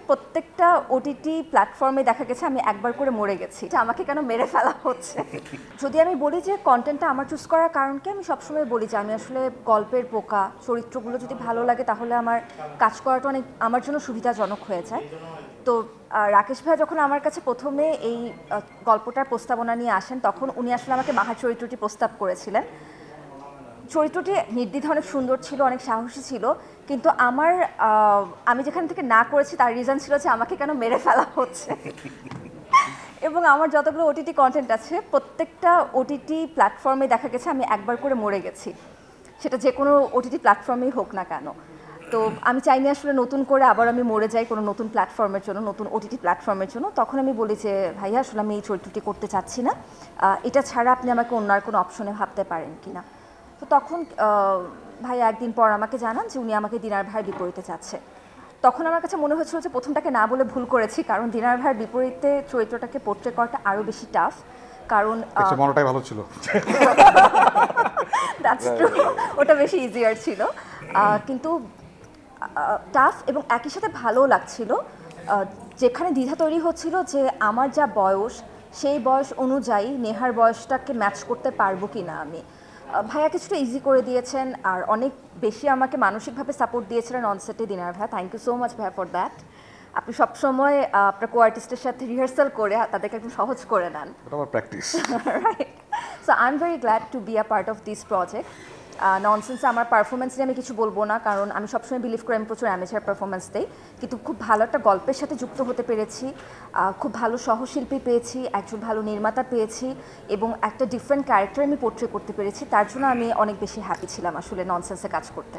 প্রত্যেকটা ওটিটি প্ল্যাটফর্মে দেখা গেছে আমি একবার করে মরে গেছি, আমাকে কেন মেরে ফেলা হচ্ছে। যদি আমি বলি যে কন্টেন্টটা আমার চুজ করার কারণকে, আমি সবসময় বলি যে আমি আসলে গল্পের পোকা, চরিত্রগুলো যদি ভালো লাগে তাহলে আমার কাজ করাটা অনেক আমার জন্য সুবিধাজনক হয়ে যায়। তো রাকেশ ভাই যখন আমার কাছে প্রথমে এই গল্পটার প্রস্তাবনা নিয়ে আসেন, তখন উনি আসলে আমাকে মাহার চরিত্রটি প্রস্তাব করেছিলেন। চরিত্রটি নির্দ্বিধায় অনেক সুন্দর ছিল, অনেক সাহসী ছিল, কিন্তু আমি যেখান থেকে না করেছি তার রিজন ছিল যে আমাকে কেন মেরে ফেলা হচ্ছে। এবং আমার যতগুলো ওটিটি কন্টেন্ট আছে প্রত্যেকটা ওটিটি প্ল্যাটফর্মে দেখা গেছে আমি একবার করে মরে গেছি, সেটা যে কোনো ওটিটি প্ল্যাটফর্মেই হোক না কেন। তো আমি চাইনি আসলে নতুন করে আবার আমি মরে যাই কোনো নতুন প্ল্যাটফর্মের জন্য, নতুন ওটিটি প্ল্যাটফর্মের জন্য। তখন আমি বলি যে ভাইয়া আসলে আমি এই চরিত্রটি করতে চাচ্ছি না, এটা ছাড়া আপনি আমাকে অন্য আর কোনো অপশনে ভাবতে পারেন কি না। তো তখন ভাইয়া একদিন পর আমাকে জানান যে উনি আমাকে দিনার ভাইয়ের বিপরীতে চাচ্ছে। তখন আমার কাছে মনে হয়েছিল যে প্রথমটাকে না বলে ভুল করেছি, কারণ দিনার ভাইয়ের বিপরীতে চরিত্রটাকে পোর্ট্রে করাটা আরও বেশি টাফ। কারণ মনটাই ভালো ছিল, ওটা বেশি ইজিয়ার ছিল, কিন্তু টাফ এবং একই সাথে ভালোও লাগছিল। যেখানে দ্বিধা তৈরি হচ্ছিল যে আমার যা বয়স, সেই বয়স অনুযায়ী নেহার বয়সটাকে ম্যাচ করতে পারবো কি না আমি। ভাইয়া কিছুটা ইজি করে দিয়েছেন, আর অনেক বেশি আমাকে মানসিকভাবে সাপোর্ট দিয়েছিলেন অনসেটে দিনার ভাই। থ্যাংক ইউ সো মাচ ভাইয়া ফর দ্যাট। আপনি সবসময় আপনার কো আর্টিস্টের সাথে রিহার্সাল করে তাদেরকে একদম সহজ করে নেন। Practice. Right, so I am very glad to be a part of this project. ননসেন্সে আমার পারফরমেন্স নিয়ে আমি কিছু বলবো না, কারণ আমি সবসময় বিলিভ করি আমি প্রচুর অ্যামেচার পারফরমেন্স দিই, কিন্তু খুব ভালো একটা গল্পের সাথে যুক্ত হতে পেরেছি, খুব ভালো সহশিল্পী পেয়েছি, একজন ভালো নির্মাতা পেয়েছি, এবং একটা ডিফারেন্ট ক্যারেক্টার আমি পোর্ট্রে করতে পেরেছি। তার জন্য আমি অনেক বেশি হ্যাপি ছিলাম আসলে ননসেন্সে কাজ করতে।